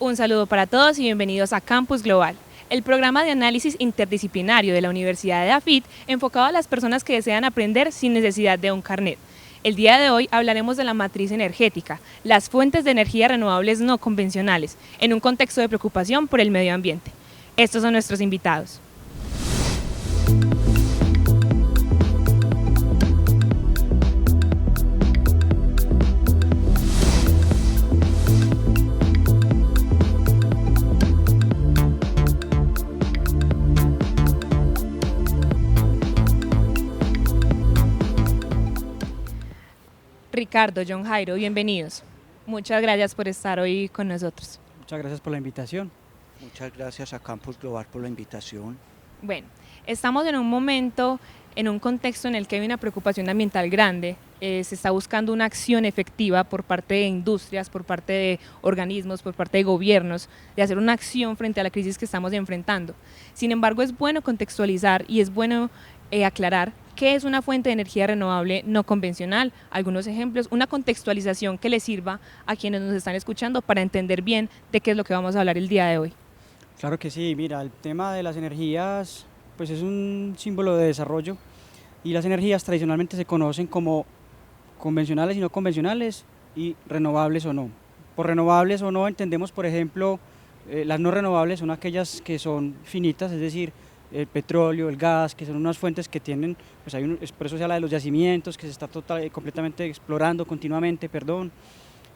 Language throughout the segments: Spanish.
Un saludo para todos y bienvenidos a Campus Global, el programa de análisis interdisciplinario de la Universidad de AFIT enfocado a las personas que desean aprender sin necesidad de un carnet. El día de hoy hablaremos de la matriz energética, las fuentes de energía renovables no convencionales, en un contexto de preocupación por el medio ambiente. Estos son nuestros invitados. Ricardo, John Jairo, bienvenidos. Muchas gracias por estar hoy con nosotros. Muchas gracias por la invitación. Muchas gracias a Campus Global por la invitación. Bueno, estamos en un momento, en un contexto en el que hay una preocupación ambiental grande. Se está buscando una acción efectiva por parte de industrias, por parte de organismos, por parte de gobiernos, de hacer una acción frente a la crisis que estamos enfrentando. Sin embargo, es bueno contextualizar y es bueno aclarar qué es una fuente de energía renovable no convencional, algunos ejemplos, una contextualización que les sirva a quienes nos están escuchando para entender bien de qué es lo que vamos a hablar el día de hoy. Claro que sí, mira, el tema de las energías pues es un símbolo de desarrollo y las energías tradicionalmente se conocen como convencionales y no convencionales y renovables o no. Por renovables o no entendemos, por ejemplo, las no renovables son aquellas que son finitas, es decir, el petróleo, el gas, que son unas fuentes que tienen, pues por eso se habla de los yacimientos, que se está completamente explorando continuamente,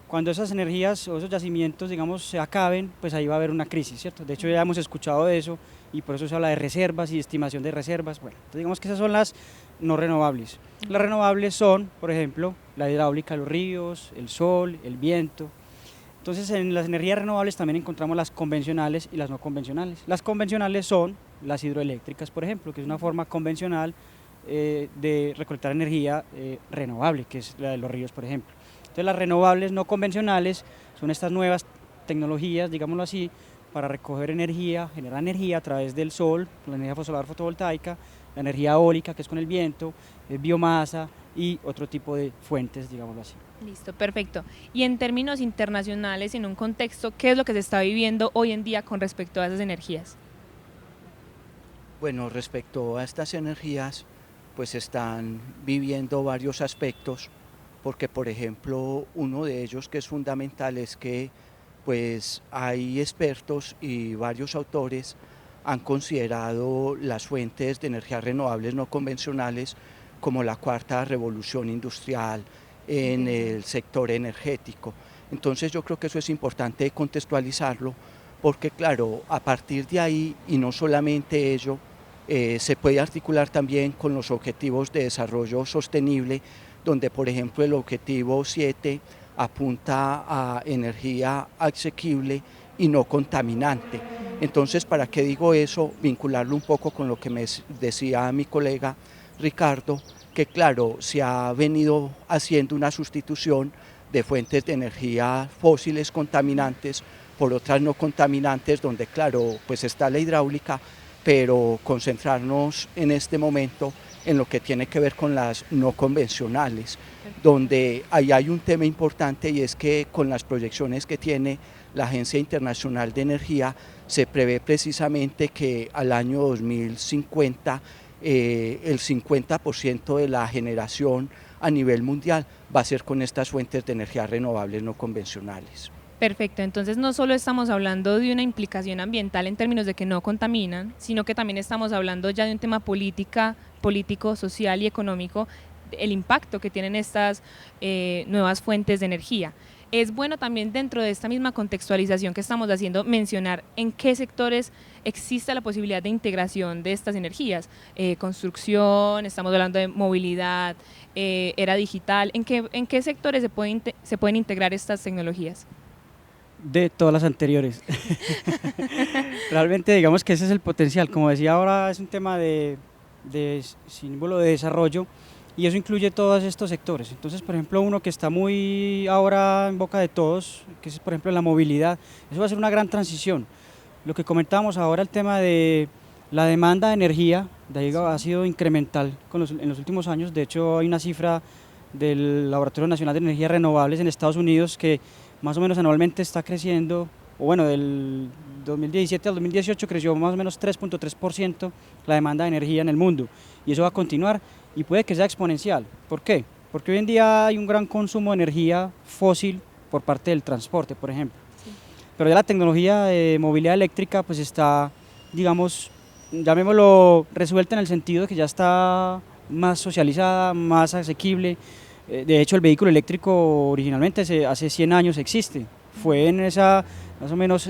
Cuando esas energías o esos yacimientos, digamos, se acaben, pues ahí va a haber una crisis, ¿cierto? De hecho ya hemos escuchado de eso y por eso se habla de reservas y estimación de reservas. Bueno, entonces digamos que esas son las no renovables. Las renovables son, por ejemplo, la hidráulica de los ríos, el sol, el viento. Entonces en las energías renovables también encontramos las convencionales y las no convencionales. Las convencionales son las hidroeléctricas, por ejemplo, que es una forma convencional de recolectar energía renovable, que es la de los ríos, por ejemplo. Entonces las renovables no convencionales son estas nuevas tecnologías, digámoslo así, para recoger energía, generar energía a través del sol, la energía solar fotovoltaica, la energía eólica, que es con el viento, biomasa y otro tipo de fuentes, digámoslo así. Listo, perfecto. Y en términos internacionales, en un contexto, ¿qué es lo que se está viviendo hoy en día con respecto a esas energías? Bueno, respecto a estas energías, pues están viviendo varios aspectos, porque por ejemplo, uno de ellos que es fundamental es que pues hay expertos y varios autores han considerado las fuentes de energías renovables no convencionales como la cuarta revolución industrial en el sector energético. Entonces yo creo que eso es importante contextualizarlo, porque claro, a partir de ahí, y no solamente ello, se puede articular también con los objetivos de desarrollo sostenible, donde por ejemplo el objetivo 7 apunta a energía asequible y no contaminante. Entonces, ¿para qué digo eso? Vincularlo un poco con lo que me decía mi colega Ricardo, que claro, se ha venido haciendo una sustitución de fuentes de energía fósiles contaminantes por otras no contaminantes, donde claro, pues está la hidráulica, pero concentrarnos en este momento en lo que tiene que ver con las no convencionales, donde ahí hay un tema importante y es que con las proyecciones que tiene la Agencia Internacional de Energía se prevé precisamente que al año 2050 el 50% de la generación a nivel mundial va a ser con estas fuentes de energía renovables no convencionales. Perfecto, entonces no solo estamos hablando de una implicación ambiental en términos de que no contaminan, sino que también estamos hablando ya de un tema político, social y económico, el impacto que tienen estas nuevas fuentes de energía. Es bueno también dentro de esta misma contextualización que estamos haciendo mencionar en qué sectores existe la posibilidad de integración de estas energías, construcción, estamos hablando de movilidad, era digital, ¿en qué sectores se pueden integrar estas tecnologías? De todas las anteriores. Realmente digamos que ese es el potencial, como decía ahora es un tema de símbolo de desarrollo y eso incluye todos estos sectores. Entonces, por ejemplo, uno que está muy ahora en boca de todos, que es por ejemplo la movilidad, eso va a ser una gran transición. Lo que comentábamos ahora, el tema de la demanda de energía, de ahí ha sido incremental en los últimos años. De hecho, hay una cifra del Laboratorio Nacional de Energías Renovables en Estados Unidos que más o menos anualmente está creciendo o bueno, del 2017 al 2018 creció más o menos 3.3% la demanda de energía en el mundo, y eso va a continuar y puede que sea exponencial. ¿Por qué? Porque hoy en día hay un gran consumo de energía fósil por parte del transporte, por ejemplo. Sí. Pero ya la tecnología de movilidad eléctrica pues está, digamos, llamémoslo resuelta en el sentido de que ya está más socializada, más asequible. De hecho, el vehículo eléctrico originalmente hace 100 años existe. Fue en esa, más o menos,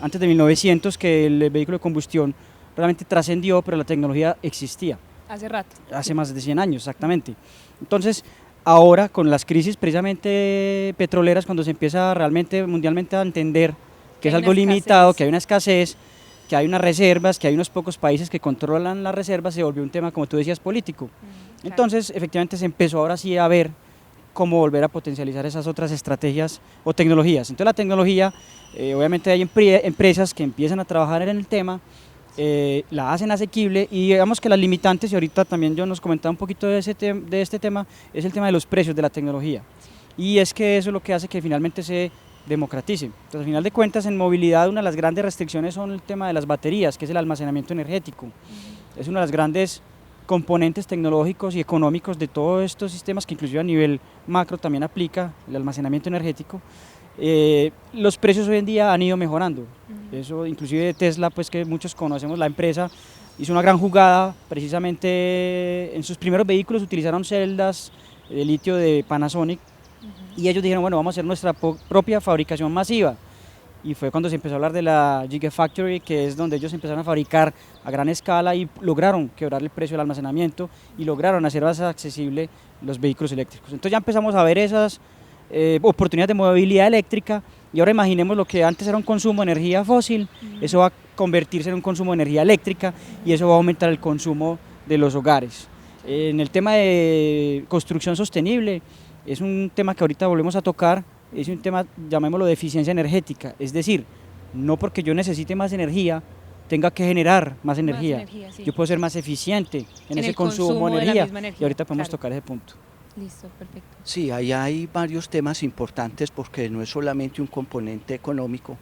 antes de 1900 que el vehículo de combustión realmente trascendió, pero la tecnología existía. Hace rato. Hace más de 100 años, exactamente. Entonces, ahora con las crisis precisamente petroleras, cuando se empieza realmente mundialmente a entender que es algo limitado, que hay una escasez, que hay unas reservas, que hay unos pocos países que controlan las reservas, se volvió un tema, como tú decías, político. Claro. Entonces, efectivamente, se empezó ahora sí a ver cómo volver a potencializar esas otras estrategias o tecnologías. Entonces, la tecnología, obviamente hay empresas que empiezan a trabajar en el tema, la hacen asequible, y digamos que las limitantes, y ahorita también yo nos comentaba un poquito de este tema, es el tema de los precios de la tecnología. Y es que eso es lo que hace que finalmente se democratice. Entonces, al final de cuentas, en movilidad una de las grandes restricciones son el tema de las baterías, que es el almacenamiento energético. Es uno de los grandes componentes tecnológicos y económicos de todos estos sistemas, que inclusive a nivel macro también aplica el almacenamiento energético. Los precios hoy en día han ido mejorando. Eso inclusive Tesla, pues que muchos conocemos, la empresa hizo una gran jugada, precisamente en sus primeros vehículos utilizaron celdas de litio de Panasonic, y ellos dijeron, bueno, vamos a hacer nuestra propia fabricación masiva, y fue cuando se empezó a hablar de la Gigafactory, que es donde ellos empezaron a fabricar a gran escala y lograron quebrar el precio del almacenamiento y lograron hacer más accesible los vehículos eléctricos. Entonces ya empezamos a ver esas oportunidades de movilidad eléctrica, y ahora imaginemos lo que antes era un consumo de energía fósil, eso va a convertirse en un consumo de energía eléctrica, y eso va a aumentar el consumo de los hogares. En el tema de construcción sostenible, es un tema que ahorita volvemos a tocar, es un tema, llamémoslo, de eficiencia energética, es decir, no porque yo necesite más energía, tenga que generar más energía, sí. Yo puedo ser más eficiente en ese consumo de energía, y ahorita podemos tocar ese punto. Listo, perfecto. Sí, ahí hay varios temas importantes, porque no es solamente un componente económico.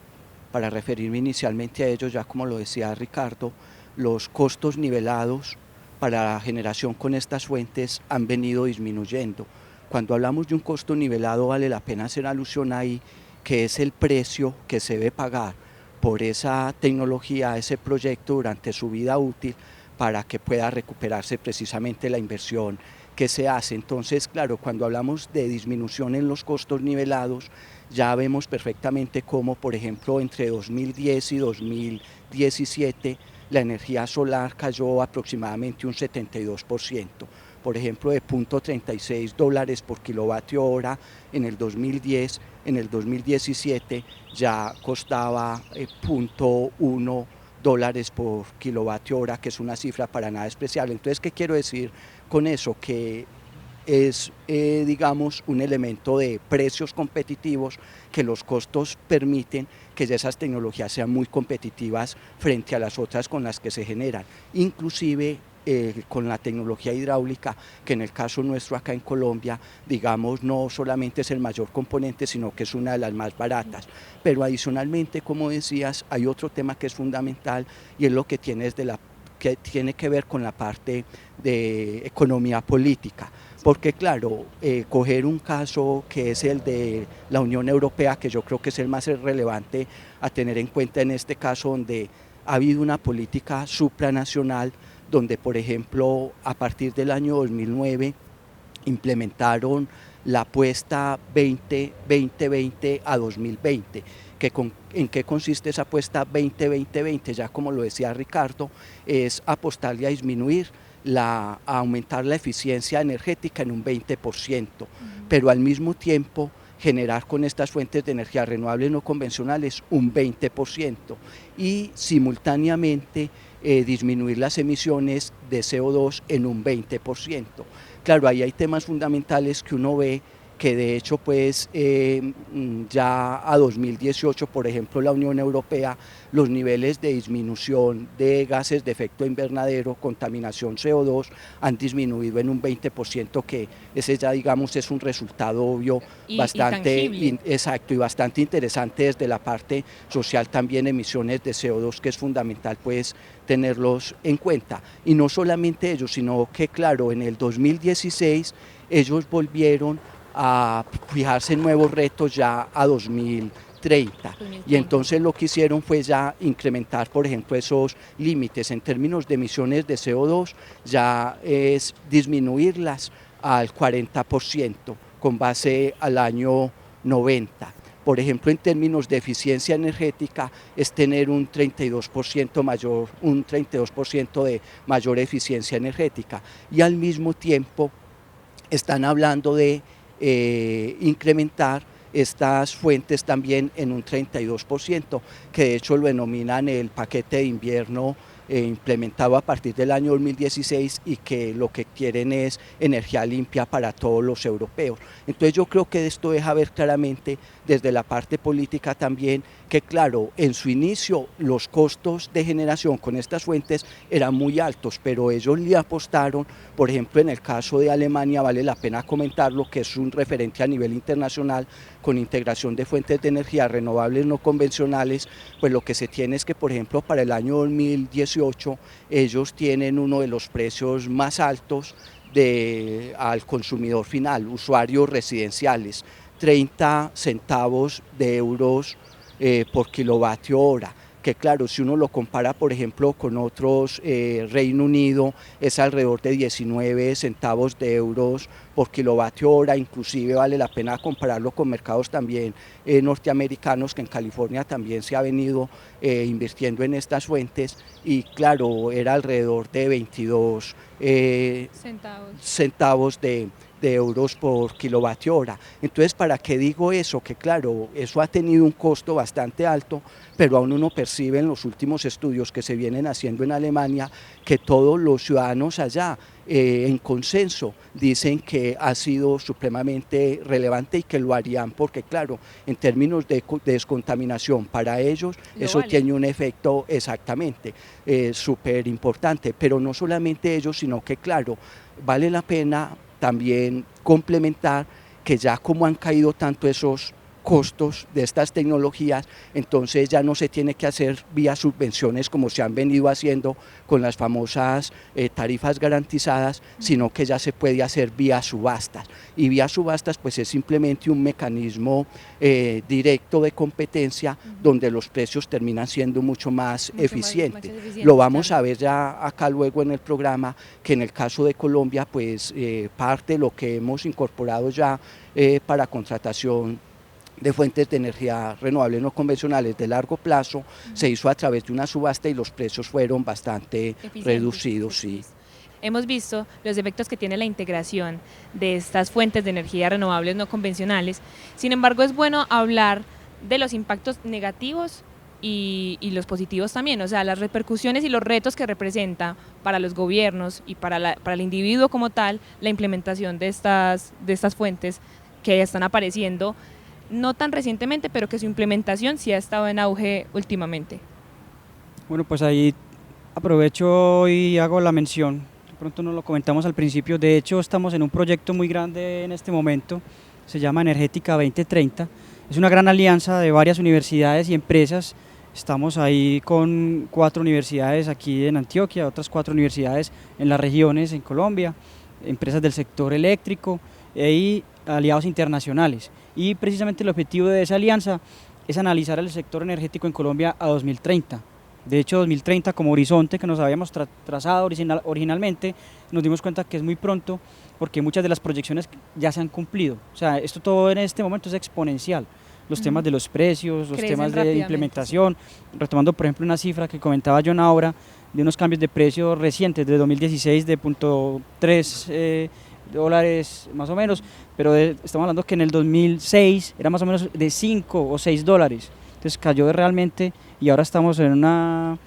Para referirme inicialmente a ello, ya como lo decía Ricardo, los costos nivelados para la generación con estas fuentes han venido disminuyendo. Cuando hablamos de un costo nivelado, vale la pena hacer alusión ahí, que es el precio que se debe pagar por esa tecnología, ese proyecto durante su vida útil, para que pueda recuperarse precisamente la inversión que se hace. Entonces, claro, cuando hablamos de disminución en los costos nivelados, ya vemos perfectamente cómo, por ejemplo, entre 2010 y 2017, la energía solar cayó aproximadamente un 72%. Por ejemplo, de $0.36 por kilovatio hora en el 2010, en el 2017 ya costaba $0.1 por kilovatio hora, que es una cifra para nada especial. Entonces, ¿qué quiero decir con eso? Que es, digamos, un elemento de precios competitivos, que los costos permiten que esas tecnologías sean muy competitivas frente a las otras con las que se generan, inclusive con la tecnología hidráulica, que en el caso nuestro acá en Colombia, digamos, no solamente es el mayor componente, sino que es una de las más baratas. Pero adicionalmente, como decías, hay otro tema que es fundamental, y es lo que tiene que ver con la parte de economía política. Porque claro, coger un caso que es el de la Unión Europea, que yo creo que es el más relevante a tener en cuenta en este caso, donde ha habido una política supranacional, donde por ejemplo a partir del año 2009 implementaron la apuesta 2020 a 2020. ¿En qué consiste esa apuesta 2020? Ya como lo decía Ricardo, es apostarle a disminuir, a aumentar la eficiencia energética en un 20%, pero al mismo tiempo generar con estas fuentes de energía renovables no convencionales un 20%, y simultáneamente disminuir las emisiones de CO2 en un 20%. Claro, ahí hay temas fundamentales que uno ve que de hecho pues ya a 2018, por ejemplo, la Unión Europea, los niveles de disminución de gases de efecto invernadero, contaminación CO2, han disminuido en un 20%, que ese ya digamos es un resultado obvio bastante exacto y bastante interesante desde la parte social también, emisiones de CO2, que es fundamental pues tenerlos en cuenta. Y no solamente ellos, sino que claro, en el 2016 ellos volvieron a fijarse nuevos retos ya a 2030. Y entonces lo que hicieron fue ya incrementar, por ejemplo, esos límites en términos de emisiones de CO2, ya es disminuirlas al 40% con base al año 90. Por ejemplo, en términos de eficiencia energética es tener un 32% de mayor eficiencia energética, y al mismo tiempo están hablando de incrementar estas fuentes también en un 32%, que de hecho lo denominan el paquete de invierno implementado a partir del año 2016, y que lo que quieren es energía limpia para todos los europeos. Entonces yo creo que esto deja ver claramente desde la parte política también que claro, en su inicio los costos de generación con estas fuentes eran muy altos, pero ellos le apostaron, por ejemplo en el caso de Alemania, vale la pena comentarlo, que es un referente a nivel internacional con integración de fuentes de energía renovables no convencionales, pues lo que se tiene es que por ejemplo para el año 2018 ellos tienen uno de los precios más altos al consumidor final, usuarios residenciales, 30 centavos de euros por kilovatio hora, que claro, si uno lo compara por ejemplo con otros, Reino Unido es alrededor de 19 centavos de euros por kilovatio hora, inclusive vale la pena compararlo con mercados también norteamericanos, que en California también se ha venido invirtiendo en estas fuentes, y claro, era alrededor de 22 centavos de euros por kilovatio hora. Entonces, ¿para qué digo eso? Que claro, eso ha tenido un costo bastante alto, pero aún uno percibe en los últimos estudios que se vienen haciendo en Alemania que todos los ciudadanos allá en consenso dicen que ha sido supremamente relevante y que lo harían porque claro, en términos de descontaminación para ellos eso tiene un efecto exactamente súper importante, pero no solamente ellos, sino que claro, vale la pena también complementar que ya como han caído tanto esos costos de estas tecnologías, entonces ya no se tiene que hacer vía subvenciones como se han venido haciendo con las famosas tarifas garantizadas, sino que ya se puede hacer vía subastas, y vía subastas pues es simplemente un mecanismo directo de competencia donde los precios terminan siendo mucho más eficientes. Lo vamos a ver ya acá luego en el programa, que en el caso de Colombia pues parte de lo que hemos incorporado ya para contratación de fuentes de energía renovables no convencionales de largo plazo, se hizo a través de una subasta y los precios fueron bastante reducidos. Sí. Hemos visto los efectos que tiene la integración de estas fuentes de energía renovables no convencionales, sin embargo es bueno hablar de los impactos negativos y los positivos también, o sea, las repercusiones y los retos que representa para los gobiernos y para el individuo como tal la implementación de estas fuentes que están apareciendo no tan recientemente, pero que su implementación sí ha estado en auge últimamente. Bueno, pues ahí aprovecho y hago la mención, de pronto no lo comentamos al principio, de hecho estamos en un proyecto muy grande en este momento, se llama Energética 2030, es una gran alianza de varias universidades y empresas, estamos ahí con 4 universidades aquí en Antioquia, otras 4 universidades en las regiones en Colombia, empresas del sector eléctrico y aliados internacionales. Y precisamente el objetivo de esa alianza es analizar el sector energético en Colombia a 2030. De hecho, 2030 como horizonte que nos habíamos trazado originalmente, nos dimos cuenta que es muy pronto porque muchas de las proyecciones ya se han cumplido. O sea, esto todo en este momento es exponencial. Los temas de los precios, los temas de implementación, retomando por ejemplo una cifra que comentaba John ahora, de unos cambios de precio recientes de 2016 de $0.3 más o menos, pero estamos hablando que en el 2006 era más o menos de 5 o 6 dólares, entonces cayó realmente y ahora estamos en una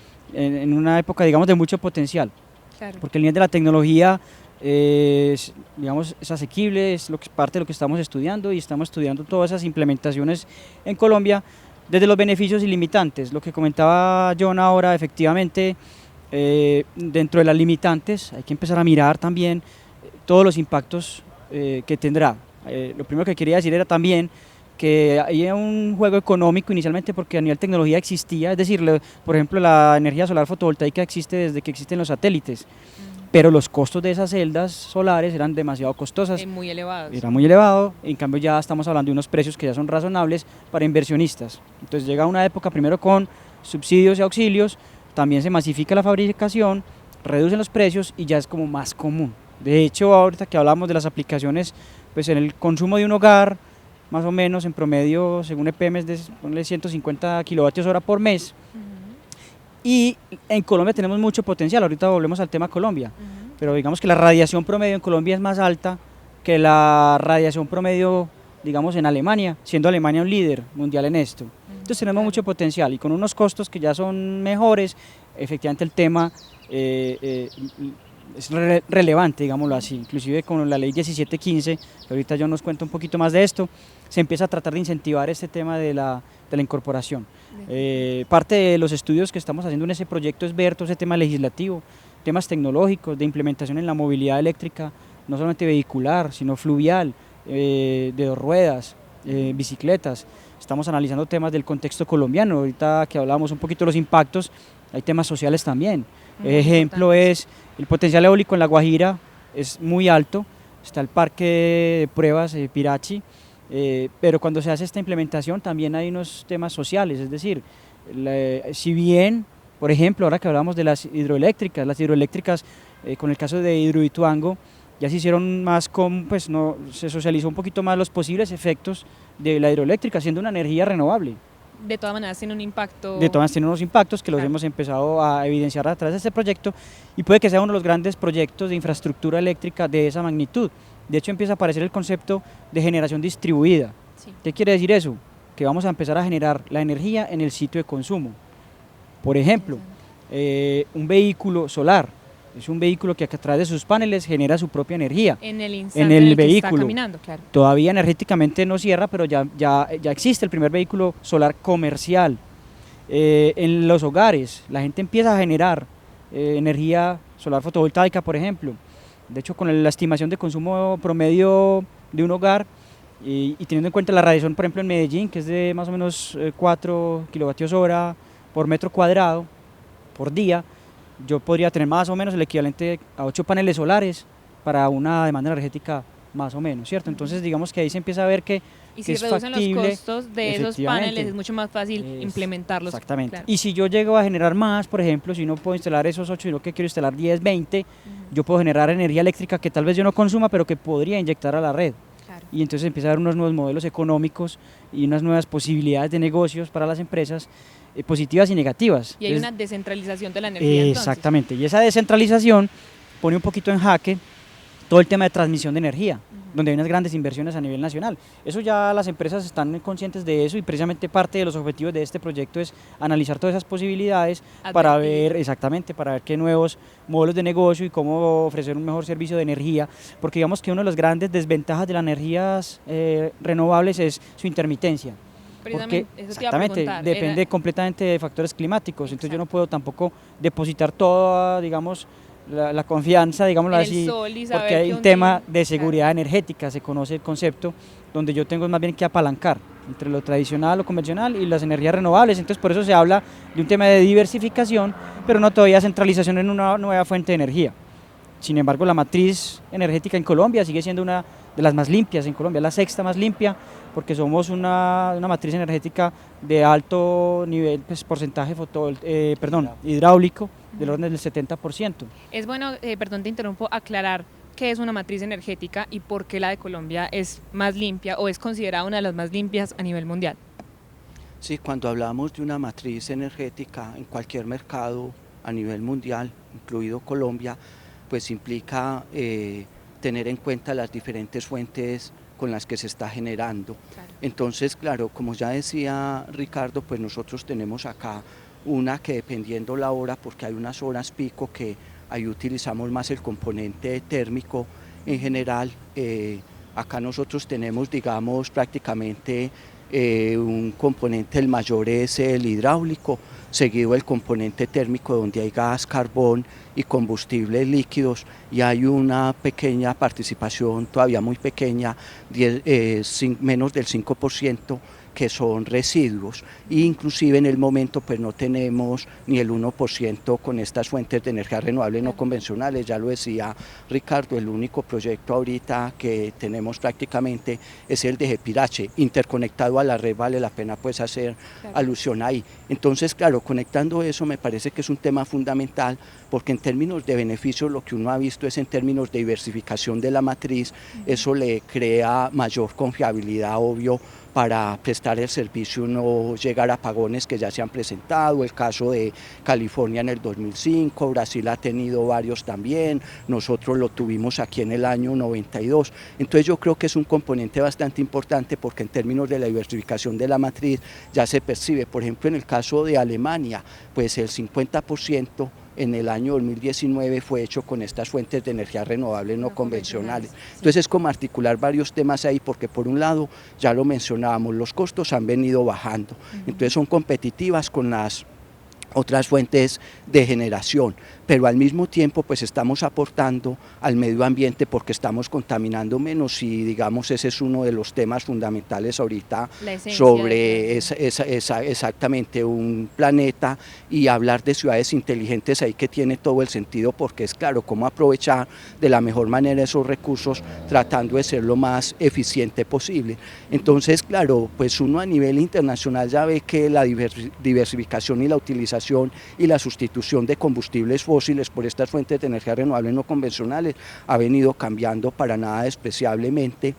época digamos de mucho potencial, claro. Porque el nivel de la tecnología digamos, es asequible, es parte de lo que estamos estudiando y estamos estudiando todas esas implementaciones en Colombia desde los beneficios y limitantes. Lo que comentaba John ahora, efectivamente, dentro de las limitantes hay que empezar a mirar también todos los impactos que tendrá. Lo primero que quería decir era también que hay un juego económico inicialmente porque a nivel tecnología existía, es decir, por ejemplo la energía solar fotovoltaica existe desde que existen los satélites, pero los costos de esas celdas solares eran demasiado costosas. Muy elevados. Era muy elevado, en cambio ya estamos hablando de unos precios que ya son razonables para inversionistas. Entonces llega una época primero con subsidios y auxilios, también se masifica la fabricación, reducen los precios y ya es como más común. De hecho, ahorita que hablamos de las aplicaciones, pues en el consumo de un hogar, más o menos en promedio, según EPM, es de ponle 150 kilovatios hora por mes. Y en Colombia tenemos mucho potencial, ahorita volvemos al tema Colombia, pero digamos que la radiación promedio en Colombia es más alta que la radiación promedio, digamos, en Alemania, siendo Alemania un líder mundial en esto. Entonces tenemos mucho potencial y con unos costos que ya son mejores, efectivamente el tema es relevante, digámoslo así. Inclusive con la ley 1715, que ahorita yo nos cuento un poquito más de esto, se empieza a tratar de incentivar este tema de la incorporación. Parte de los estudios que estamos haciendo en ese proyecto es ver todo ese tema legislativo, temas tecnológicos, de implementación en la movilidad eléctrica, no solamente vehicular, sino fluvial, de dos ruedas, bicicletas. Estamos analizando temas del contexto colombiano, ahorita que hablábamos un poquito de los impactos, hay temas sociales también. Ejemplo es el potencial eólico en La Guajira, es muy alto, está el parque de pruebas Pirachi, pero cuando se hace esta implementación también hay unos temas sociales, es decir, si bien, por ejemplo, ahora que hablamos de las hidroeléctricas con el caso de Hidroituango, ya se hicieron más pues no, se socializó un poquito más los posibles efectos de la hidroeléctrica, siendo una energía renovable. De todas maneras tiene un impacto. De todas maneras tiene unos impactos que los hemos empezado a evidenciar a través de este proyecto y puede que sea uno de los grandes proyectos de infraestructura eléctrica de esa magnitud. De hecho empieza a aparecer el concepto de generación distribuida. Sí. ¿Qué quiere decir eso? Que vamos a empezar a generar la energía en el sitio de consumo. Por ejemplo, un vehículo solar. Es un vehículo que a través de sus paneles genera su propia energía en el instante en el vehículo. Que está caminando, claro. Todavía energéticamente no cierra, pero ya existe el primer vehículo solar comercial. En los hogares, la gente empieza a generar energía solar fotovoltaica, por ejemplo. De hecho, con la estimación de consumo promedio de un hogar y teniendo en cuenta la radiación, por ejemplo, en Medellín, que es de más o menos 4 kilovatios hora por metro cuadrado por día, yo podría tener más o menos el equivalente a 8 paneles solares para una demanda energética más o menos, ¿cierto? Entonces digamos que ahí se empieza a ver que y si es reducen factible, los costos de esos paneles es mucho más fácil implementarlos. Exactamente. Claro. Y si yo llego a generar más, por ejemplo, si no puedo instalar esos 8, sino que quiero instalar 10, 20, yo puedo generar energía eléctrica que tal vez yo no consuma, pero que podría inyectar a la red. Claro. Y entonces empieza a haber unos nuevos modelos económicos y unas nuevas posibilidades de negocios para las empresas, positivas y negativas. Y hay una descentralización de la energía. Exactamente, y esa descentralización pone un poquito en jaque todo el tema de transmisión de energía, donde hay unas grandes inversiones a nivel nacional. Eso ya las empresas están conscientes de eso y precisamente parte de los objetivos de este proyecto es analizar todas esas posibilidades para ver qué nuevos modelos de negocio y cómo ofrecer un mejor servicio de energía, porque digamos que una de las grandes desventajas de las energías renovables es su intermitencia. Porque exactamente, depende completamente de factores climáticos, entonces yo no puedo tampoco depositar toda, digamos, la confianza, digámoslo así, porque hay un tema de seguridad energética, se conoce el concepto, donde yo tengo más bien que apalancar entre lo tradicional, lo convencional y las energías renovables, entonces por eso se habla de un tema de diversificación, pero no todavía centralización en una nueva fuente de energía. Sin embargo, la matriz energética en Colombia sigue siendo una de las más limpias en Colombia, la sexta más limpia, porque somos una matriz energética de alto nivel, pues, porcentaje hidráulico, del orden del 70%. Es bueno, perdón te interrumpo, aclarar qué es una matriz energética y por qué la de Colombia es más limpia o es considerada una de las más limpias a nivel mundial. Sí, cuando hablamos de una matriz energética en cualquier mercado a nivel mundial, incluido Colombia, pues implica tener en cuenta las diferentes fuentes con las que se está generando. Claro. Entonces, claro, como ya decía Ricardo, pues nosotros tenemos acá una que dependiendo la hora, porque hay unas horas pico que ahí utilizamos más el componente térmico en general. Acá nosotros tenemos, digamos, prácticamente un componente, el mayor es el hidráulico, seguido el componente térmico donde hay gas, carbón y combustibles líquidos, y hay una pequeña participación, todavía muy pequeña, menos del 5%, que son residuos, e inclusive en el momento pues no tenemos ni el 1% con estas fuentes de energía renovable no convencionales. Ya lo decía Ricardo, el único proyecto ahorita que tenemos prácticamente es el de Jepirache, interconectado a la red, vale la pena pues hacer alusión ahí. Entonces, claro, conectando eso me parece que es un tema fundamental, porque en términos de beneficios lo que uno ha visto es en términos de diversificación de la matriz, eso le crea mayor confiabilidad, obvio, para prestar el servicio, no llegar a apagones que ya se han presentado, el caso de California en el 2005, Brasil ha tenido varios también, nosotros lo tuvimos aquí en el año 92, entonces yo creo que es un componente bastante importante, porque en términos de la diversificación de la matriz ya se percibe. Por ejemplo, en el caso de Alemania, pues el 50% en el año 2019 fue hecho con estas fuentes de energía renovable no convencionales. Entonces es como articular varios temas ahí, porque por un lado, ya lo mencionábamos, los costos han venido bajando, entonces son competitivas con las otras fuentes de generación, pero al mismo tiempo pues estamos aportando al medio ambiente porque estamos contaminando menos, y digamos ese es uno de los temas fundamentales ahorita sobre exactamente un planeta, y hablar de ciudades inteligentes ahí que tiene todo el sentido, porque es claro cómo aprovechar de la mejor manera esos recursos tratando de ser lo más eficiente posible. Entonces, claro, pues uno a nivel internacional ya ve que la diversificación y la utilización y la sustitución de combustibles fósiles por estas fuentes de energía renovable no convencionales ha venido cambiando para nada despreciablemente,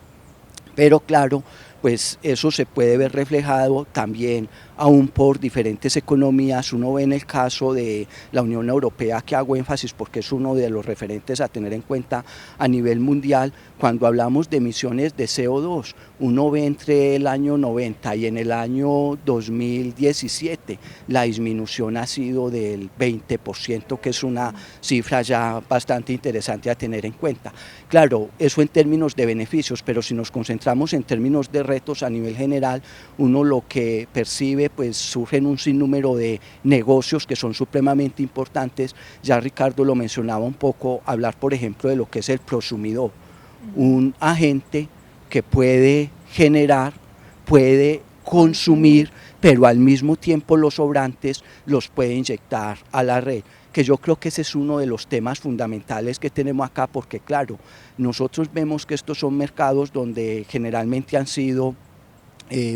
pero claro, pues eso se puede ver reflejado también aún por diferentes economías. Uno ve en el caso de la Unión Europea, que hago énfasis porque es uno de los referentes a tener en cuenta a nivel mundial, cuando hablamos de emisiones de CO2, uno ve entre el año 90 y en el año 2017 la disminución ha sido del 20%, que es una cifra ya bastante interesante a tener en cuenta. Claro, eso en términos de beneficios, pero si nos concentramos en términos de retos a nivel general, uno lo que percibe, pues surgen un sinnúmero de negocios que son supremamente importantes. Ya Ricardo lo mencionaba un poco, hablar por ejemplo de lo que es el prosumidor, un agente que puede generar, puede consumir, pero al mismo tiempo los sobrantes los puede inyectar a la red, que yo creo que ese es uno de los temas fundamentales que tenemos acá, porque claro, nosotros vemos que estos son mercados donde generalmente han sido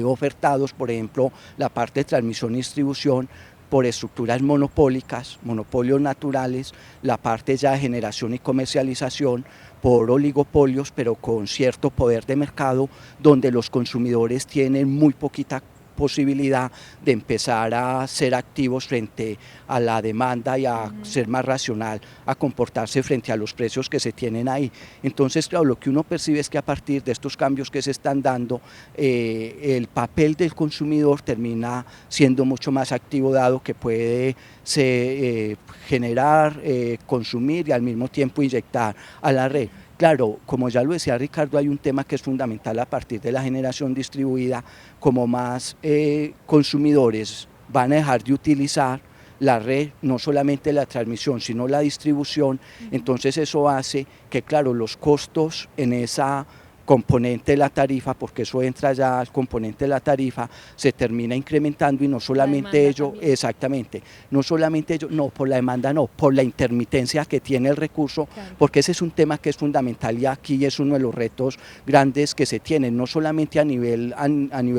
ofertados, por ejemplo, la parte de transmisión y distribución por estructuras monopólicas, monopolios naturales, la parte ya de generación y comercialización por oligopolios, pero con cierto poder de mercado, donde los consumidores tienen muy poquita posibilidad de empezar a ser activos frente a la demanda y a ser más racional, a comportarse frente a los precios que se tienen ahí. Entonces, claro, lo que uno percibe es que a partir de estos cambios que se están dando, el papel del consumidor termina siendo mucho más activo, dado que puede generar, consumir y al mismo tiempo inyectar a la red. Claro, como ya lo decía Ricardo, hay un tema que es fundamental a partir de la generación distribuida, como más consumidores van a dejar de utilizar la red, no solamente la transmisión, sino la distribución, entonces eso hace que, claro, los costos en esa componente de la tarifa, porque eso entra ya al componente de la tarifa, se termina incrementando, y no solamente ello, también. Exactamente, no solamente ello, no, por la demanda no, por la intermitencia que tiene el recurso, claro. Porque ese es un tema que es fundamental, y aquí es uno de los retos grandes que se tienen, no solamente a nivel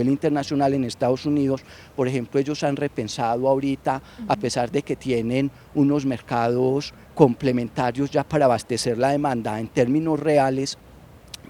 internacional. En Estados Unidos, por ejemplo, ellos han repensado ahorita, a pesar de que tienen unos mercados complementarios ya para abastecer la demanda en términos reales,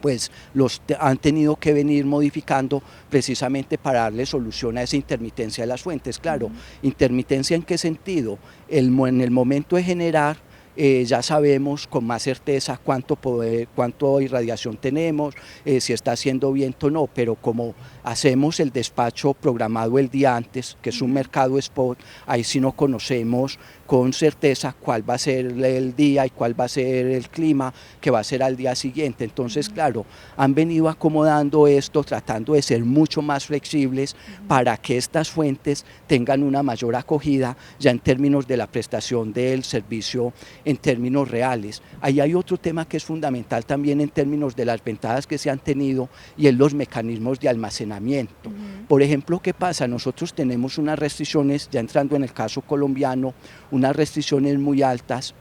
pues los han tenido que venir modificando precisamente para darle solución a esa intermitencia de las fuentes. Claro, intermitencia ¿en qué sentido? En el momento de generar, ya sabemos con más certeza cuánto irradiación tenemos, si está haciendo viento o no, pero como hacemos el despacho programado el día antes, que es un mercado spot, ahí sí no conocemos con certeza cuál va a ser el día y cuál va a ser el clima que va a ser al día siguiente. Entonces, claro, han venido acomodando esto, tratando de ser mucho más flexibles para que estas fuentes tengan una mayor acogida ya en términos de la prestación del servicio en términos reales. Ahí hay otro tema que es fundamental también en términos de las ventajas que se han tenido y en los mecanismos de almacenamiento. Por ejemplo, ¿qué pasa? Nosotros tenemos unas restricciones, ya entrando en el caso colombiano, unas restricciones muy altas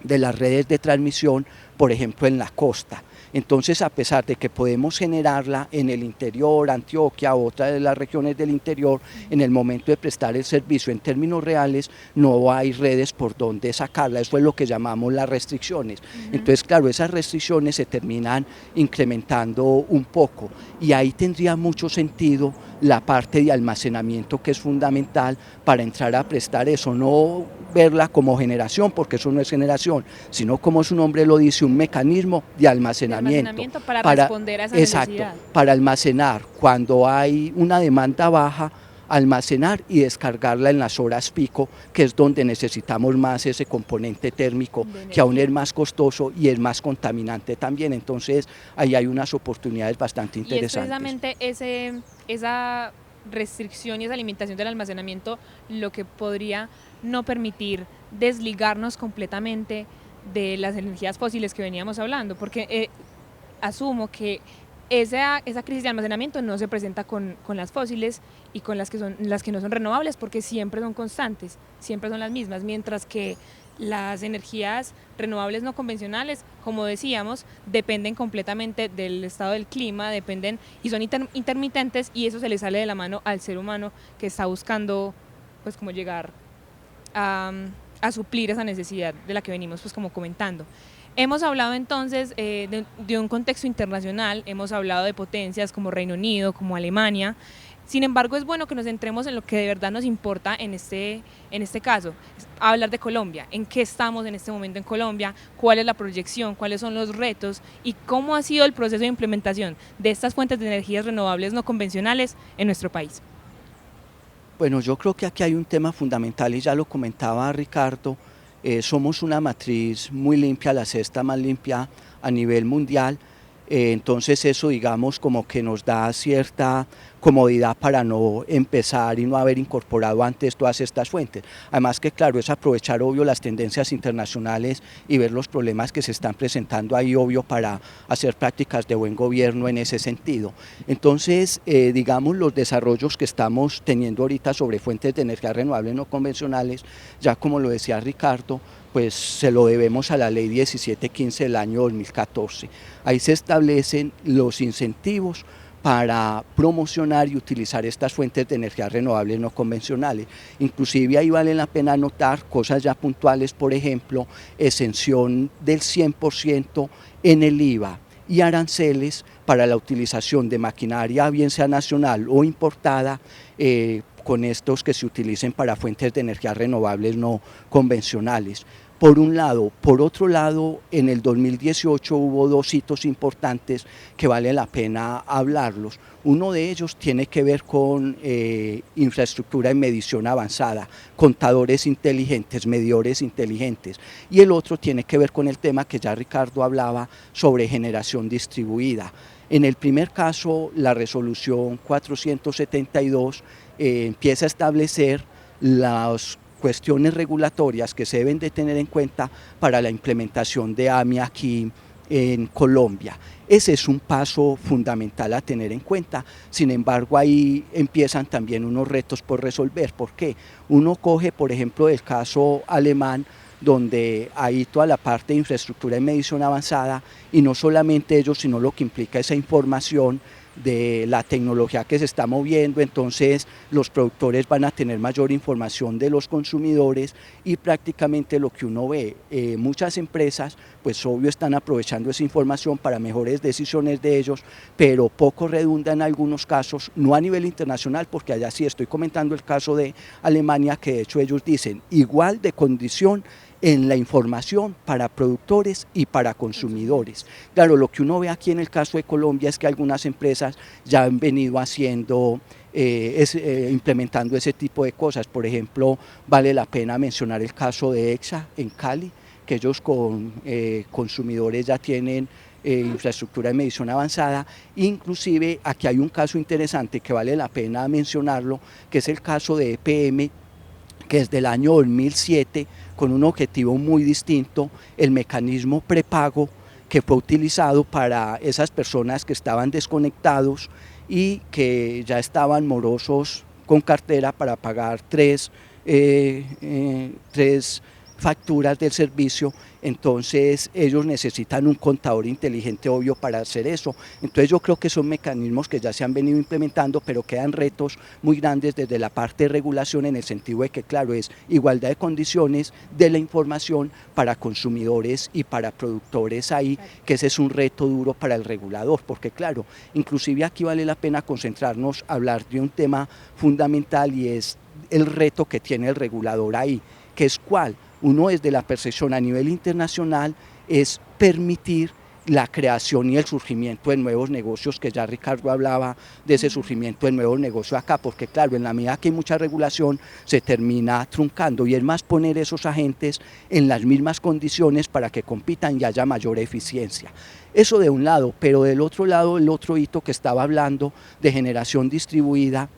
de las redes de transmisión, por ejemplo en la costa. Entonces, a pesar de que podemos generarla en el interior, Antioquia, otra de las regiones del interior, en el momento de prestar el servicio en términos reales, no hay redes por donde sacarla. Eso es lo que llamamos las restricciones. Entonces, claro, esas restricciones se terminan incrementando un poco y ahí tendría mucho sentido la parte de almacenamiento, que es fundamental para entrar a prestar eso, no verla como generación, porque eso no es generación, sino como su nombre lo dice, un mecanismo de almacenamiento para responder a esa necesidad. Para almacenar cuando hay una demanda baja, almacenar y descargarla en las horas pico, que es donde necesitamos más ese componente térmico, que aún es más costoso y es más contaminante también. Entonces ahí hay unas oportunidades bastante interesantes. Y es precisamente esa restricción y esa limitación del almacenamiento lo que podría no permitir desligarnos completamente de las energías fósiles que veníamos hablando, porque asumo que esa crisis de almacenamiento no se presenta con las fósiles y con las que no son renovables, porque siempre son constantes, siempre son las mismas, mientras que las energías renovables no convencionales, como decíamos, dependen completamente del estado del clima, dependen y son intermitentes, y eso se le sale de la mano al ser humano que está buscando pues como llegar a suplir esa necesidad de la que venimos pues como comentando. Hemos hablado entonces de un contexto internacional, hemos hablado de potencias como Reino Unido, como Alemania. Sin embargo, es bueno que nos centremos en lo que de verdad nos importa en este caso, hablar de Colombia, en qué estamos en este momento en Colombia, cuál es la proyección, cuáles son los retos y cómo ha sido el proceso de implementación de estas fuentes de energías renovables no convencionales en nuestro país. Bueno, yo creo que aquí hay un tema fundamental y ya lo comentaba Ricardo. Somos una matriz muy limpia, la sexta más limpia a nivel mundial, entonces eso digamos como que nos da cierta comodidad para no empezar y no haber incorporado antes todas estas fuentes. Además que claro, es aprovechar obvio las tendencias internacionales y ver los problemas que se están presentando ahí obvio para hacer prácticas de buen gobierno en ese sentido. Entonces digamos los desarrollos que estamos teniendo ahorita sobre fuentes de energía renovables no convencionales, ya como lo decía Ricardo, pues se lo debemos a la ley 1715 del año 2014. Ahí se establecen los incentivos para promocionar y utilizar estas fuentes de energía renovables no convencionales. Inclusive ahí vale la pena notar cosas ya puntuales, por ejemplo, exención del 100% en el IVA y aranceles para la utilización de maquinaria, bien sea nacional o importada, con estos que se utilicen para fuentes de energía renovables no convencionales. Por un lado. Por otro lado, en el 2018 hubo dos hitos importantes que vale la pena hablarlos. Uno de ellos tiene que ver con infraestructura de medición avanzada, contadores inteligentes, medidores inteligentes, y el otro tiene que ver con el tema que ya Ricardo hablaba sobre generación distribuida. En el primer caso, la resolución 472 empieza a establecer las cuestiones regulatorias que se deben de tener en cuenta para la implementación de AMI aquí en Colombia. Ese es un paso fundamental a tener en cuenta. Sin embargo, ahí empiezan también unos retos por resolver. ¿Por qué? Uno coge, por ejemplo, el caso alemán, donde hay toda la parte de infraestructura de medición avanzada, y no solamente ellos, sino lo que implica esa información de la tecnología que se está moviendo. Entonces los productores van a tener mayor información de los consumidores y prácticamente lo que uno ve, muchas empresas pues obvio están aprovechando esa información para mejores decisiones de ellos, pero poco redunda en algunos casos, no a nivel internacional, porque allá sí estoy comentando el caso de Alemania, que de hecho ellos dicen igual de condición en la información para productores y para consumidores. Claro, lo que uno ve aquí en el caso de Colombia es que algunas empresas ya han venido haciendo, implementando ese tipo de cosas. Por ejemplo, vale la pena mencionar el caso de EXA en Cali, que ellos con consumidores ya tienen infraestructura de medición avanzada. Inclusive aquí hay un caso interesante que vale la pena mencionarlo, que es el caso de EPM, que desde el año 2007, con un objetivo muy distinto, el mecanismo prepago que fue utilizado para esas personas que estaban desconectados y que ya estaban morosos con cartera para pagar tres facturas del servicio. Entonces ellos necesitan un contador inteligente, obvio, para hacer eso. Entonces yo creo que son mecanismos que ya se han venido implementando, pero quedan retos muy grandes desde la parte de regulación, en el sentido de que, claro, es igualdad de condiciones de la información para consumidores y para productores ahí, que ese es un reto duro para el regulador, porque claro, inclusive aquí vale la pena concentrarnos, hablar de un tema fundamental, y es el reto que tiene el regulador ahí, que es cuál. Uno, desde la percepción a nivel internacional, es permitir la creación y el surgimiento de nuevos negocios, que ya Ricardo hablaba de ese surgimiento de nuevos negocios acá, porque claro, en la medida que hay mucha regulación se termina truncando, y es más poner esos agentes en las mismas condiciones para que compitan y haya mayor eficiencia. Eso de un lado, pero del otro lado, el otro hito que estaba hablando de generación distribuida.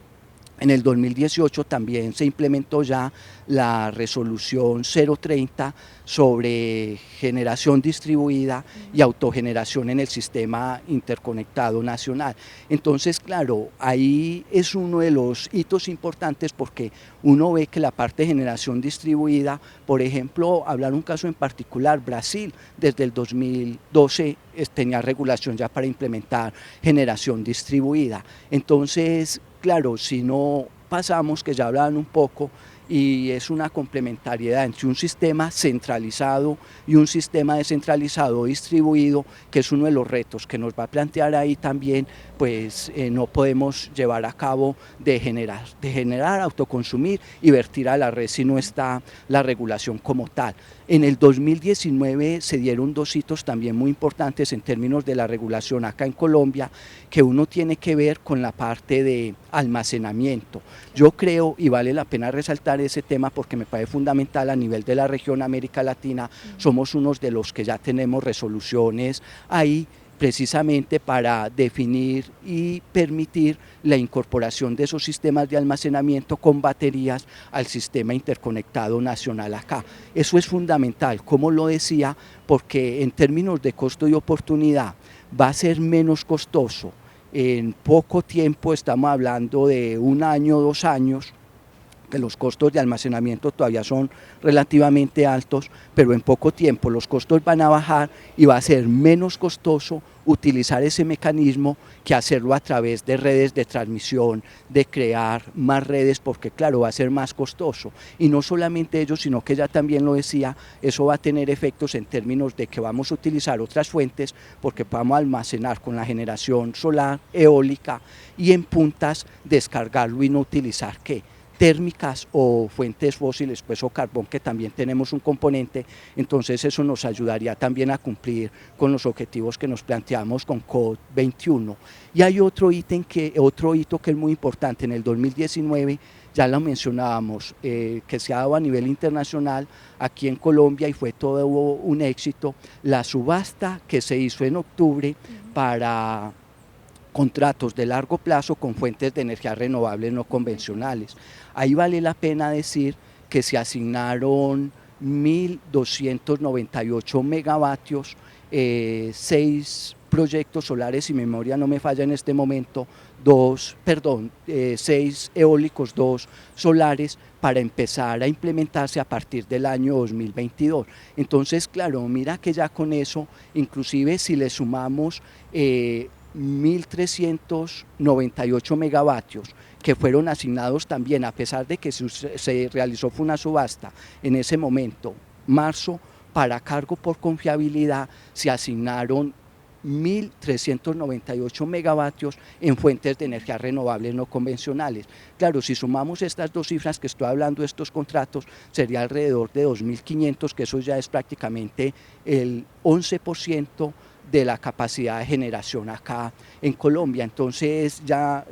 En el 2018 también se implementó ya la resolución 030 sobre generación distribuida y autogeneración en el sistema interconectado nacional. Entonces, claro, ahí es uno de los hitos importantes, porque uno ve que la parte de generación distribuida, por ejemplo, hablar un caso en particular, Brasil desde el 2012 tenía regulación ya para implementar generación distribuida. Entonces, claro, si no pasamos, que ya hablaban un poco, y es una complementariedad entre un sistema centralizado y un sistema descentralizado distribuido, que es uno de los retos que nos va a plantear ahí también, pues no podemos llevar a cabo de generar, autoconsumir y vertir a la red si no está la regulación como tal. En el 2019 se dieron dos hitos también muy importantes en términos de la regulación acá en Colombia, que uno tiene que ver con la parte de almacenamiento. Yo creo, y vale la pena resaltar ese tema porque me parece fundamental, a nivel de la región América Latina, somos unos de los que ya tenemos resoluciones ahí, precisamente para definir y permitir la incorporación de esos sistemas de almacenamiento con baterías al sistema interconectado nacional acá. Eso es fundamental, como lo decía, porque en términos de costo y oportunidad va a ser menos costoso. En poco tiempo, estamos hablando de 1 año, 2 años, que los costos de almacenamiento todavía son relativamente altos, pero en poco tiempo los costos van a bajar y va a ser menos costoso utilizar ese mecanismo que hacerlo a través de redes de transmisión, de crear más redes, porque claro, va a ser más costoso. Y no solamente ello, sino que ya también lo decía, eso va a tener efectos en términos de que vamos a utilizar otras fuentes, porque podamos almacenar con la generación solar, eólica, y en puntas descargarlo y no utilizar ¿qué? Térmicas o fuentes fósiles, pues, o carbón, que también tenemos un componente. Entonces eso nos ayudaría también a cumplir con los objetivos que nos planteamos con COP21. Y hay otro hito que es muy importante. En el 2019 ya lo mencionábamos, que se ha dado a nivel internacional aquí en Colombia, y fue todo un éxito, la subasta que se hizo en octubre para contratos de largo plazo con fuentes de energía renovables no convencionales. Ahí vale la pena decir que se asignaron 1.298 megavatios, 6 proyectos solares, si memoria no me falla en este momento, 6 eólicos, 2 solares, para empezar a implementarse a partir del año 2022. Entonces, claro, mira que ya con eso, inclusive si le sumamos 1.398 megavatios que fueron asignados también, a pesar de que se realizó fue una subasta en ese momento, marzo, para cargo por confiabilidad se asignaron 1.398 megavatios en fuentes de energía renovables no convencionales. Claro, si sumamos estas dos cifras que estoy hablando, estos contratos, sería alrededor de 2.500, que eso ya es prácticamente el 11% de la capacidad de generación acá en Colombia. Entonces ya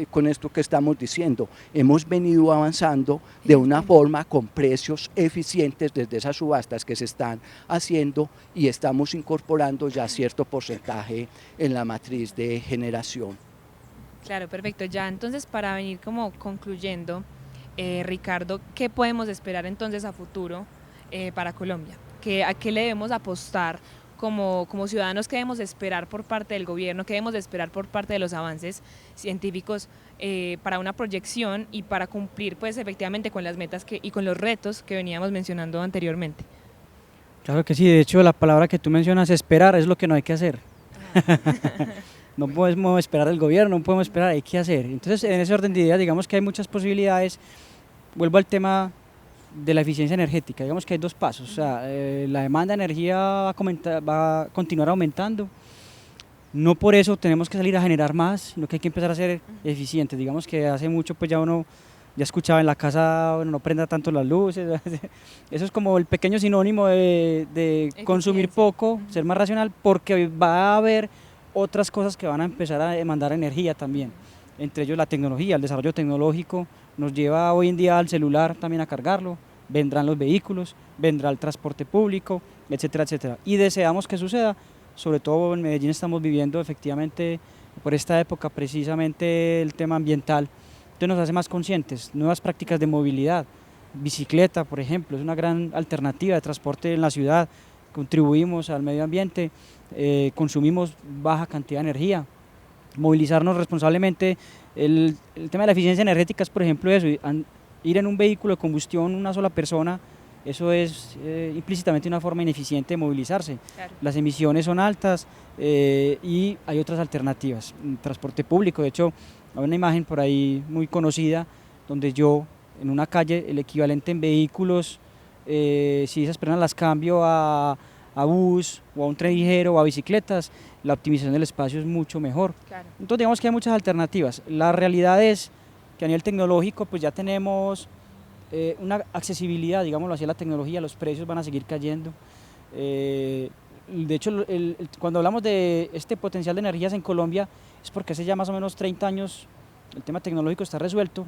con esto que estamos diciendo, hemos venido avanzando de una forma con precios eficientes desde esas subastas que se están haciendo y estamos incorporando ya cierto porcentaje en la matriz de generación. Claro, perfecto. Ya entonces para venir como concluyendo, Ricardo, ¿qué podemos esperar entonces a futuro para Colombia? ¿A qué le debemos apostar como ciudadanos? ¿Qué debemos esperar por parte del gobierno? ¿Qué debemos esperar por parte de los avances científicos para una proyección y para cumplir pues efectivamente con las metas y con los retos que veníamos mencionando anteriormente? Claro que sí, de hecho la palabra que tú mencionas, esperar, es lo que no hay que hacer. No podemos esperar al gobierno, no podemos esperar, hay que hacer. Entonces, en ese orden de ideas, digamos que hay muchas posibilidades. Vuelvo al tema de la eficiencia energética, digamos que hay dos pasos. O sea, la demanda de energía va a continuar aumentando. No por eso tenemos que salir a generar más, sino que hay que empezar a ser eficientes. Digamos que hace mucho pues ya uno ya escuchaba en la casa, bueno, no prenda tanto las luces. Eso es como el pequeño sinónimo de consumir poco, ser más racional, porque va a haber otras cosas que van a empezar a demandar energía también, entre ellos la tecnología, el desarrollo tecnológico nos lleva hoy en día al celular también a cargarlo, vendrán los vehículos, vendrá el transporte público, etcétera, etcétera. Y deseamos que suceda, sobre todo en Medellín estamos viviendo efectivamente por esta época precisamente el tema ambiental, entonces nos hace más conscientes, nuevas prácticas de movilidad, bicicleta por ejemplo, es una gran alternativa de transporte en la ciudad, contribuimos al medio ambiente, consumimos baja cantidad de energía, movilizarnos responsablemente. El tema de la eficiencia energética es por ejemplo eso, ir en un vehículo de combustión una sola persona, eso es implícitamente una forma ineficiente de movilizarse. Claro. Las emisiones son altas y hay otras alternativas, transporte público, de hecho hay una imagen por ahí muy conocida donde yo en una calle el equivalente en vehículos, si esas personas las cambio a bus o a un tren ligero o a bicicletas, la optimización del espacio es mucho mejor. Claro. Entonces digamos que hay muchas alternativas. La realidad es que a nivel tecnológico pues ya tenemos una accesibilidad, digámoslo así, a la tecnología, los precios van a seguir cayendo. De hecho, cuando hablamos de este potencial de energías en Colombia es porque hace ya más o menos 30 años el tema tecnológico está resuelto.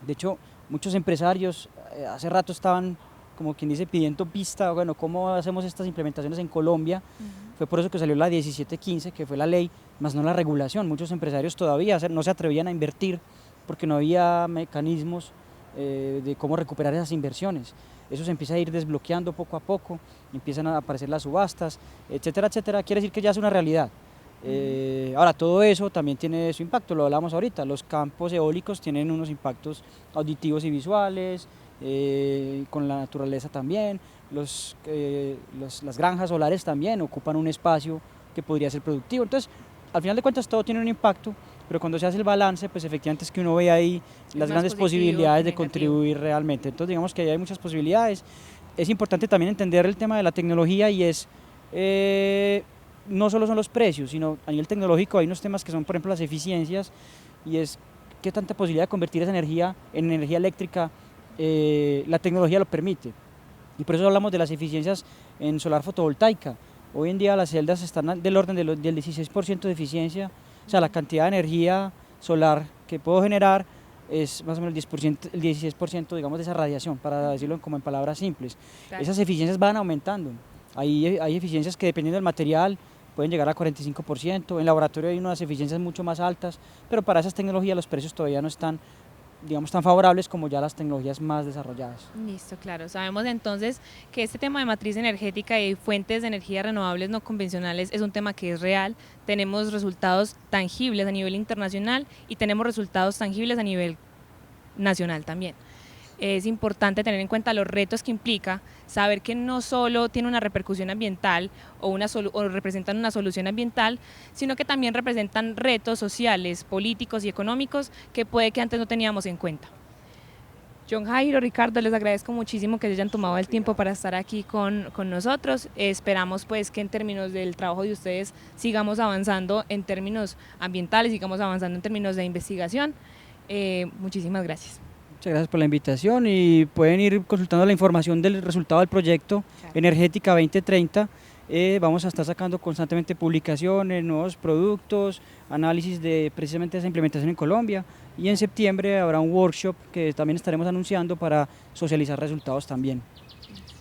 De hecho, muchos empresarios hace rato estaban, como quien dice, pidiendo pista, bueno, ¿cómo hacemos estas implementaciones en Colombia? Fue por eso que salió la 1715, que fue la ley, más no la regulación. Muchos empresarios todavía no se atrevían a invertir porque no había mecanismos de cómo recuperar esas inversiones. Eso se empieza a ir desbloqueando poco a poco, empiezan a aparecer las subastas, etcétera, etcétera. Quiere decir que ya es una realidad. Ahora, todo eso también tiene su impacto, lo hablamos ahorita, los campos eólicos tienen unos impactos auditivos y visuales, con la naturaleza también, las granjas solares también ocupan un espacio que podría ser productivo. Entonces, al final de cuentas todo tiene un impacto, pero cuando se hace el balance, pues efectivamente es que uno ve ahí las grandes posibilidades de contribuir realmente. Entonces digamos que ahí hay muchas posibilidades. Es importante también entender el tema de la tecnología y es, no solo son los precios, sino a nivel tecnológico hay unos temas que son, por ejemplo, las eficiencias, y es qué tanta posibilidad de convertir esa energía en energía eléctrica la tecnología lo permite. Y por eso hablamos de las eficiencias en solar fotovoltaica. Hoy en día las celdas están del orden del 16% de eficiencia, o sea, la cantidad de energía solar que puedo generar es más o menos el 16%, digamos, de esa radiación, para decirlo como en palabras simples. Claro. Esas eficiencias van aumentando. Hay eficiencias que dependiendo del material pueden llegar a 45%, en laboratorio hay unas eficiencias mucho más altas, pero para esas tecnologías los precios todavía no están, digamos, tan favorables como ya las tecnologías más desarrolladas. Listo, claro. Sabemos entonces que este tema de matriz energética y fuentes de energía renovables no convencionales es un tema que es real. Tenemos resultados tangibles a nivel internacional y tenemos resultados tangibles a nivel nacional también. Es importante tener en cuenta los retos que implica, saber que no solo tiene una repercusión ambiental o representan una solución ambiental, sino que también representan retos sociales, políticos y económicos que puede que antes no teníamos en cuenta. John Jairo, Ricardo, les agradezco muchísimo que se hayan tomado el tiempo para estar aquí con nosotros. Esperamos pues que en términos del trabajo de ustedes sigamos avanzando en términos ambientales, sigamos avanzando en términos de investigación. Muchísimas gracias. Muchas gracias por la invitación y pueden ir consultando la información del resultado del proyecto Energética 2030. Vamos a estar sacando constantemente publicaciones, nuevos productos, análisis de precisamente esa implementación en Colombia, y en septiembre habrá un workshop que también estaremos anunciando para socializar resultados también.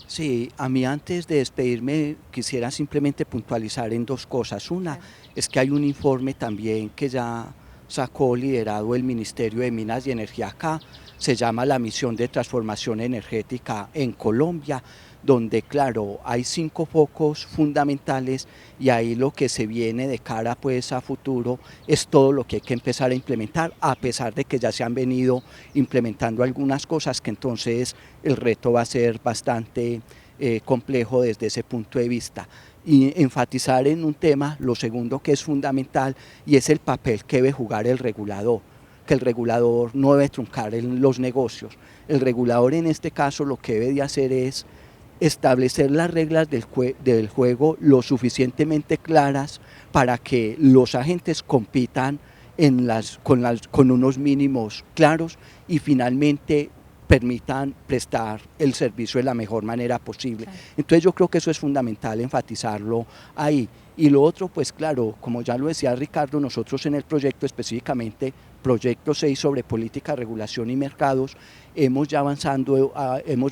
Sí, a mí antes de despedirme quisiera simplemente puntualizar en dos cosas. Una es que hay un informe también que ya sacó liderado el Ministerio de Minas y Energía acá, se llama la Misión de Transformación Energética en Colombia, donde claro, hay 5 focos fundamentales y ahí lo que se viene de cara pues a futuro es todo lo que hay que empezar a implementar, a pesar de que ya se han venido implementando algunas cosas, que entonces el reto va a ser bastante complejo desde ese punto de vista. Y enfatizar en un tema, lo segundo que es fundamental, y es el papel que debe jugar el regulador, que el regulador no debe truncar en los negocios. El regulador en este caso lo que debe de hacer es establecer las reglas del juego lo suficientemente claras para que los agentes compitan con unos mínimos claros y finalmente permitan prestar el servicio de la mejor manera posible. Entonces yo creo que eso es fundamental enfatizarlo ahí. Y lo otro, pues claro, como ya lo decía Ricardo, nosotros en el proyecto específicamente, proyecto 6 sobre política, regulación y mercados, hemos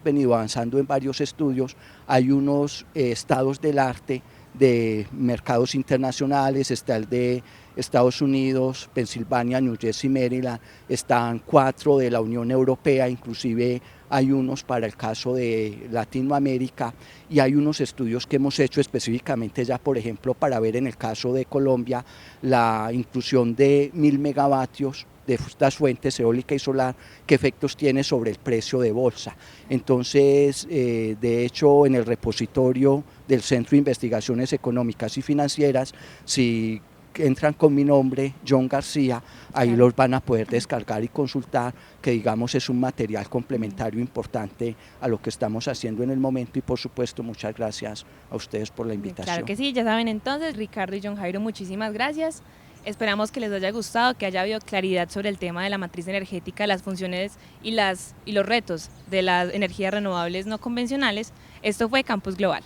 venido avanzando en varios estudios. Hay unos estados del arte de mercados internacionales, está el de Estados Unidos, Pensilvania, New Jersey, Maryland, están 4 de la Unión Europea, inclusive hay unos para el caso de Latinoamérica, y hay unos estudios que hemos hecho específicamente ya, por ejemplo, para ver en el caso de Colombia la inclusión de 1000 megavatios de estas fuentes eólica y solar, qué efectos tiene sobre el precio de bolsa. Entonces, de hecho, en el repositorio del Centro de Investigaciones Económicas y Financieras, si entran con mi nombre, John García, ahí los van a poder descargar y consultar, que digamos es un material complementario importante a lo que estamos haciendo en el momento. Y por supuesto, muchas gracias a ustedes por la invitación. Claro que sí, ya saben entonces, Ricardo y John Jairo, muchísimas gracias. Esperamos que les haya gustado, que haya habido claridad sobre el tema de la matriz energética, las funciones y los retos de las energías renovables no convencionales. Esto fue Campus Global.